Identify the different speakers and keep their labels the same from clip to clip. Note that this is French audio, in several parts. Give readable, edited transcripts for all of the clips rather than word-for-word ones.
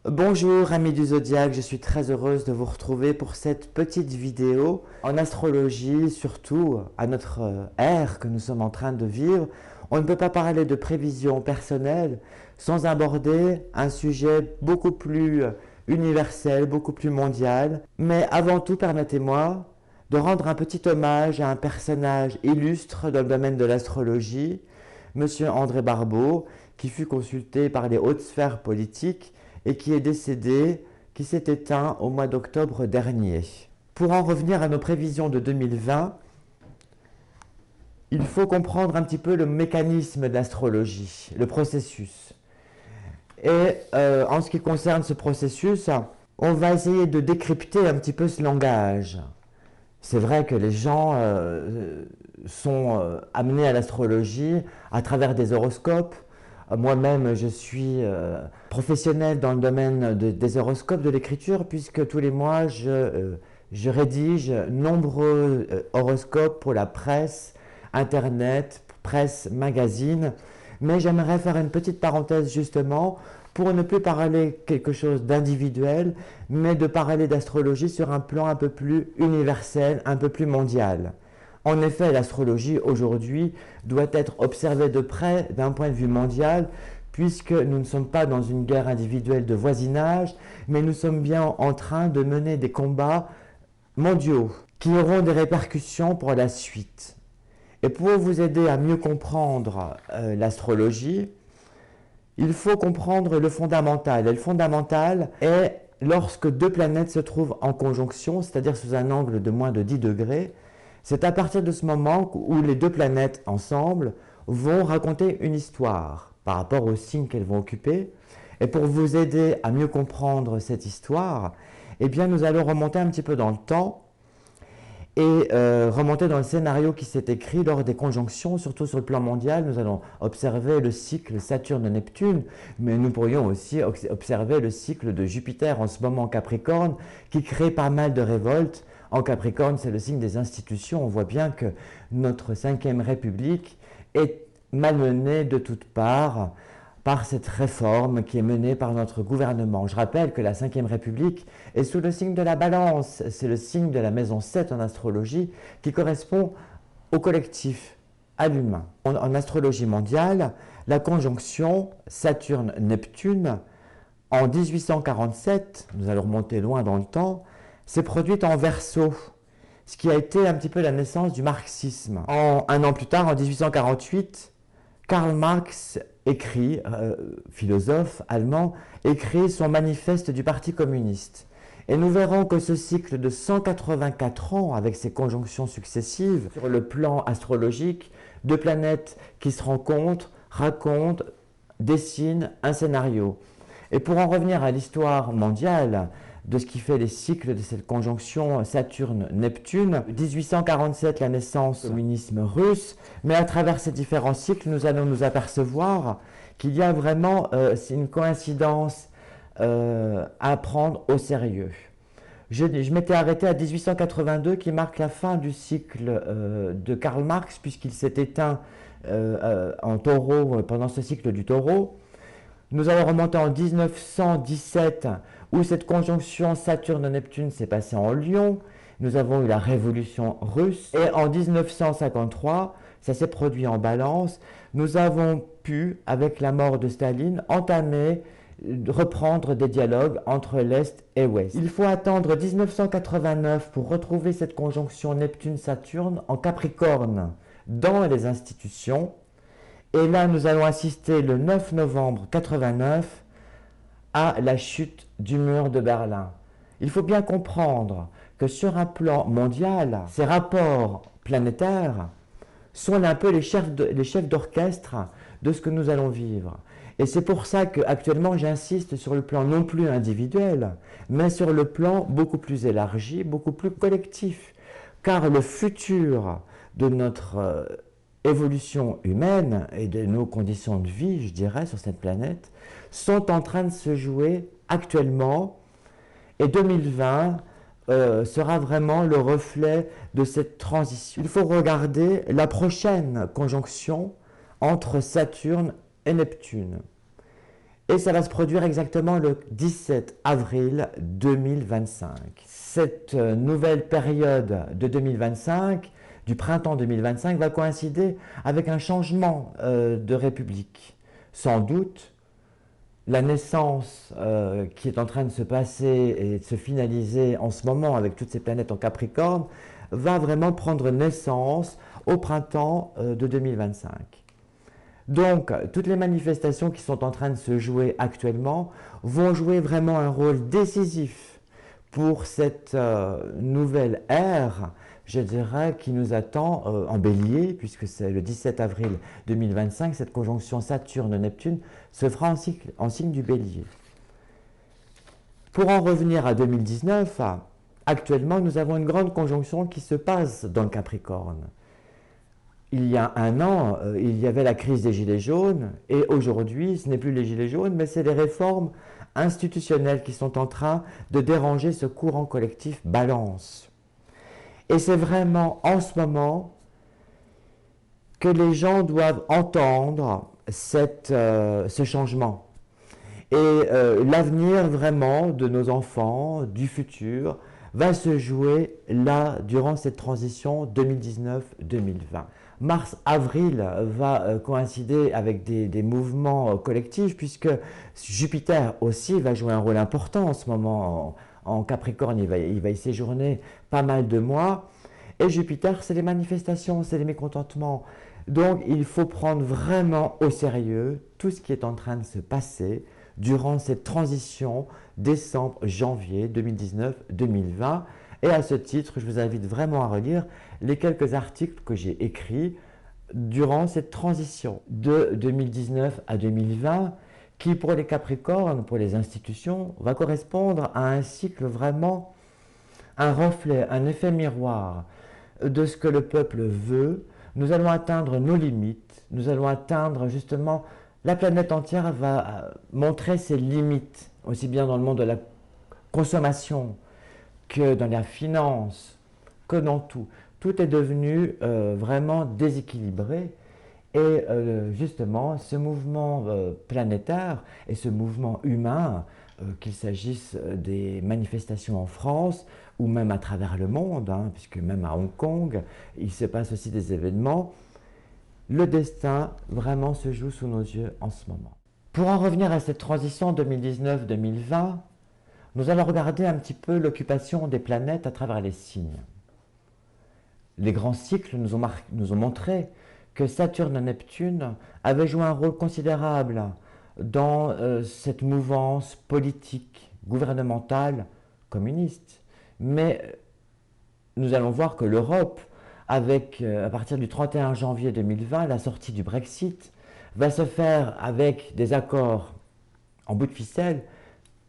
Speaker 1: Bonjour amis du Zodiaque, je suis très heureuse de vous retrouver pour cette petite vidéo en astrologie, surtout à notre ère que nous sommes en train de vivre. On ne peut pas parler de prévision personnelle sans aborder un sujet beaucoup plus universel, beaucoup plus mondial. Mais avant tout, permettez-moi de rendre un petit hommage à un personnage illustre dans le domaine de l'astrologie, Monsieur André Barbeau, qui fut consulté par les hautes sphères politiques et qui est décédé, qui s'est éteint au mois d'octobre dernier. Pour en revenir à nos prévisions de 2020, il faut comprendre un petit peu le mécanisme de l'astrologie, le processus. Et en ce qui concerne ce processus, on va essayer de décrypter un petit peu ce langage. C'est vrai que les gens sont amenés à l'astrologie à travers des horoscopes. Moi-même, je suis professionnel dans le domaine des horoscopes, de l'écriture, puisque tous les mois, je rédige nombreux horoscopes pour la presse, Internet, presse, magazine. Mais j'aimerais faire une petite parenthèse justement pour ne plus parler quelque chose d'individuel, mais de parler d'astrologie sur un plan un peu plus universel, un peu plus mondial. En effet, l'astrologie aujourd'hui doit être observée de près d'un point de vue mondial, puisque nous ne sommes pas dans une guerre individuelle de voisinage, mais nous sommes bien en train de mener des combats mondiaux qui auront des répercussions pour la suite. Et pour vous aider à mieux comprendre l'astrologie, il faut comprendre le fondamental. Et le fondamental est lorsque deux planètes se trouvent en conjonction, c'est-à-dire sous un angle de moins de 10 degrés. C'est à partir de ce moment où les deux planètes ensemble vont raconter une histoire par rapport aux signes qu'elles vont occuper. Et pour vous aider à mieux comprendre cette histoire, eh bien nous allons remonter un petit peu dans le temps et remonter dans le scénario qui s'est écrit lors des conjonctions, surtout sur le plan mondial. Nous allons observer le cycle Saturne-Neptune, mais nous pourrions aussi observer le cycle de Jupiter en ce moment en Capricorne, qui crée pas mal de révoltes. En Capricorne, c'est le signe des institutions. On voit bien que notre 5e République est malmenée de toutes parts par cette réforme qui est menée par notre gouvernement. Je rappelle que la 5e République est sous le signe de la balance. C'est le signe de la maison 7 en astrologie qui correspond au collectif, à l'humain. En astrologie mondiale, la conjonction Saturne-Neptune en 1847, nous allons remonter loin dans le temps, s'est produite en Verseau, ce qui a été un petit peu la naissance du marxisme. Un an plus tard, en 1848, Karl Marx écrit, philosophe allemand, écrit son manifeste du Parti communiste. Et nous verrons que ce cycle de 184 ans, avec ses conjonctions successives, sur le plan astrologique, deux planètes qui se rencontrent, racontent, dessinent un scénario. Et pour en revenir à l'histoire mondiale, de ce qui fait les cycles de cette conjonction Saturne-Neptune. 1847, la naissance du communisme russe, mais à travers ces différents cycles, nous allons nous apercevoir qu'il y a vraiment une coïncidence à prendre au sérieux. Je m'étais arrêté à 1882 qui marque la fin du cycle de Karl Marx, puisqu'il s'est éteint en taureau pendant ce cycle du taureau. Nous allons remonter en 1917 où cette conjonction Saturne-Neptune s'est passée en Lion. Nous avons eu la révolution russe. Et en 1953, ça s'est produit en Balance. Nous avons pu, avec la mort de Staline, entamer, reprendre des dialogues entre l'Est et l'Ouest. Il faut attendre 1989 pour retrouver cette conjonction Neptune-Saturne en Capricorne dans les institutions. Et là, nous allons assister le 9 novembre 89 à la chute du mur de Berlin. Il faut bien comprendre que sur un plan mondial, ces rapports planétaires sont un peu les chefs d'orchestre de ce que nous allons vivre. Et c'est pour ça qu'actuellement j'insiste sur le plan non plus individuel, mais sur le plan beaucoup plus élargi, beaucoup plus collectif. Car le futur de notre évolution humaine et de nos conditions de vie, je dirais, sur cette planète, sont en train de se jouer actuellement. Et 2020 sera vraiment le reflet de cette transition. Il faut regarder la prochaine conjonction entre Saturne et Neptune. Et ça va se produire exactement le 17 avril 2025. Cette nouvelle période de 2025, du printemps 2025, va coïncider avec un changement de république. Sans doute, la naissance qui est en train de se passer et de se finaliser en ce moment avec toutes ces planètes en Capricorne va vraiment prendre naissance au printemps de 2025. Donc, toutes les manifestations qui sont en train de se jouer actuellement vont jouer vraiment un rôle décisif pour cette nouvelle ère, je dirais, qui nous attend en bélier, puisque c'est le 17 avril 2025, cette conjonction Saturne-Neptune se fera en signe du bélier. Pour en revenir à 2019, actuellement, nous avons une grande conjonction qui se passe dans le Capricorne. Il y a un an, il y avait la crise des Gilets jaunes, et aujourd'hui, ce n'est plus les Gilets jaunes, mais c'est les réformes institutionnelles qui sont en train de déranger ce courant collectif Balance. Et c'est vraiment en ce moment que les gens doivent entendre ce changement. Et l'avenir vraiment de nos enfants, du futur, va se jouer là, durant cette transition 2019-2020. Mars-avril va coïncider avec des mouvements collectifs, puisque Jupiter aussi va jouer un rôle important en ce moment. En Capricorne, il va y séjourner pas mal de mois. Et Jupiter, c'est les manifestations, c'est les mécontentements. Donc, il faut prendre vraiment au sérieux tout ce qui est en train de se passer durant cette transition décembre-janvier 2019-2020. Et à ce titre, je vous invite vraiment à relire les quelques articles que j'ai écrits durant cette transition de 2019 à 2020, qui pour les Capricornes, pour les institutions, va correspondre à un cycle vraiment, un reflet, un effet miroir de ce que le peuple veut. Nous allons atteindre nos limites, nous allons atteindre justement, la planète entière va montrer ses limites, aussi bien dans le monde de la consommation que dans la finance, que dans tout. Tout est devenu vraiment déséquilibré. Et justement, ce mouvement planétaire et ce mouvement humain, qu'il s'agisse des manifestations en France ou même à travers le monde, puisque même à Hong Kong, il se passe aussi des événements, le destin vraiment se joue sous nos yeux en ce moment. Pour en revenir à cette transition 2019-2020, nous allons regarder un petit peu l'occupation des planètes à travers les signes. Les grands cycles nous ont montré que Saturne et Neptune avaient joué un rôle considérable dans cette mouvance politique, gouvernementale, communiste. Mais nous allons voir que l'Europe, avec, à partir du 31 janvier 2020, la sortie du Brexit, va se faire avec des accords en bout de ficelle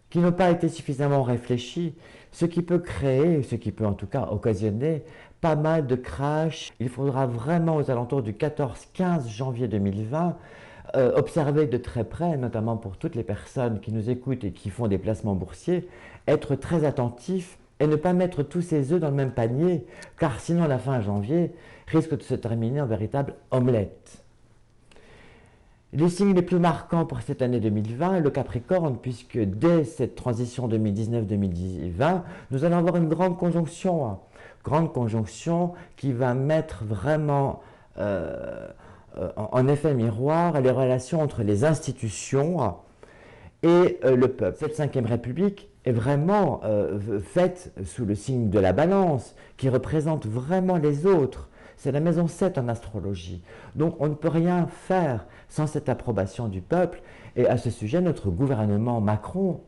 Speaker 1: qui n'ont pas été suffisamment réfléchis, ce qui peut créer, ce qui peut en tout cas occasionner pas mal de crash. Il faudra vraiment aux alentours du 14-15 janvier 2020 observer de très près, notamment pour toutes les personnes qui nous écoutent et qui font des placements boursiers, être très attentifs et ne pas mettre tous ses œufs dans le même panier, car sinon la fin janvier risque de se terminer en véritable omelette. Les signes les plus marquants pour cette année 2020, le Capricorne, puisque dès cette transition 2019-2020, nous allons avoir une grande conjonction qui va mettre vraiment en effet miroir les relations entre les institutions et le peuple. Cette 5e République est vraiment faite sous le signe de la Balance, qui représente vraiment les autres. C'est la maison 7 en astrologie. Donc on ne peut rien faire sans cette approbation du peuple. Et à ce sujet, notre gouvernement Macron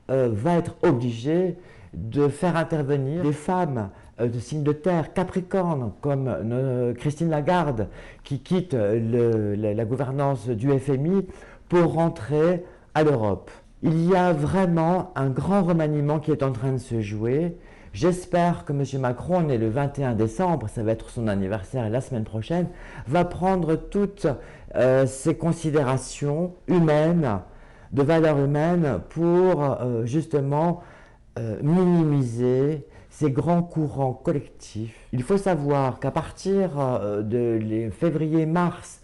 Speaker 1: va être obligé de faire intervenir des femmes de signe de terre, Capricorne, comme Christine Lagarde, qui quitte la gouvernance du FMI pour rentrer à l'Europe. Il y a vraiment un grand remaniement qui est en train de se jouer. J'espère que M. Macron, né le 21 décembre, ça va être son anniversaire la semaine prochaine, va prendre toutes ces considérations humaines, de valeurs humaines, pour justement minimiser ces grands courants collectifs. Il faut savoir qu'à partir de février-mars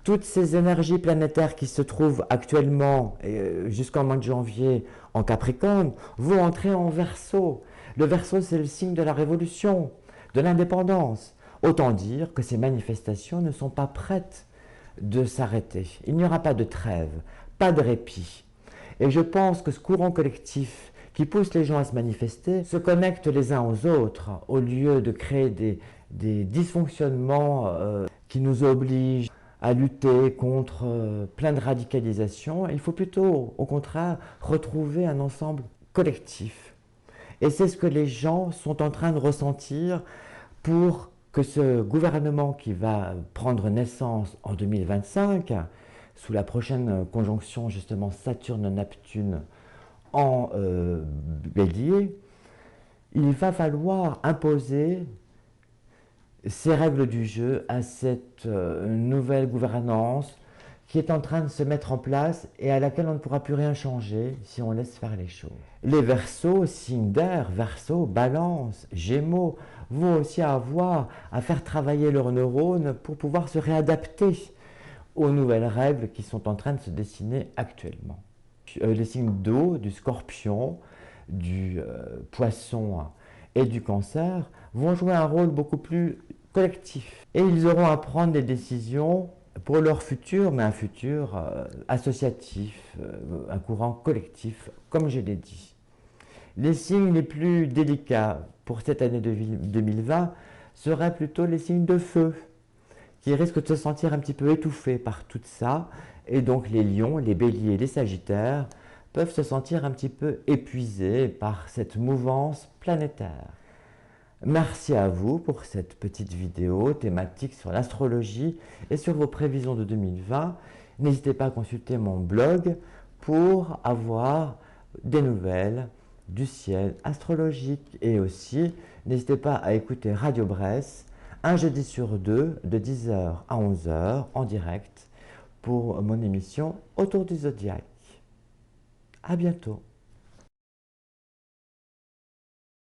Speaker 1: Toutes ces énergies planétaires qui se trouvent actuellement, jusqu'en mois de janvier, en Capricorne, vont entrer en Verseau. Le Verseau, c'est le signe de la révolution, de l'indépendance. Autant dire que ces manifestations ne sont pas prêtes de s'arrêter. Il n'y aura pas de trêve, pas de répit. Et je pense que ce courant collectif qui pousse les gens à se manifester se connecte les uns aux autres, au lieu de créer des dysfonctionnements qui nous obligent à lutter contre plein de radicalisation. Il faut plutôt, au contraire, retrouver un ensemble collectif. Et c'est ce que les gens sont en train de ressentir pour que ce gouvernement qui va prendre naissance en 2025, sous la prochaine conjonction justement Saturne-Neptune en Bélier, il va falloir imposer ces règles du jeu à cette nouvelle gouvernance qui est en train de se mettre en place et à laquelle on ne pourra plus rien changer si on laisse faire les choses. Les Verseaux, signes d'air, Verseau, Balance, Gémeaux, vont aussi avoir à faire travailler leurs neurones pour pouvoir se réadapter aux nouvelles règles qui sont en train de se dessiner actuellement. Les signes d'eau, du Scorpion, du Poisson et du Cancer vont jouer un rôle beaucoup plus collectif. Et ils auront à prendre des décisions pour leur futur, mais un futur associatif, un courant collectif, comme je l'ai dit. Les signes les plus délicats pour cette année 2020 seraient plutôt les signes de feu, qui risquent de se sentir un petit peu étouffés par tout ça, et donc les lions, les béliers, les sagittaires peuvent se sentir un petit peu épuisés par cette mouvance planétaire. Merci à vous pour cette petite vidéo thématique sur l'astrologie et sur vos prévisions de 2020. N'hésitez pas à consulter mon blog pour avoir des nouvelles du ciel astrologique. Et aussi, n'hésitez pas à écouter Radio Bresse un jeudi sur deux de 10h à 11h en direct pour mon émission Autour du Zodiaque. À bientôt.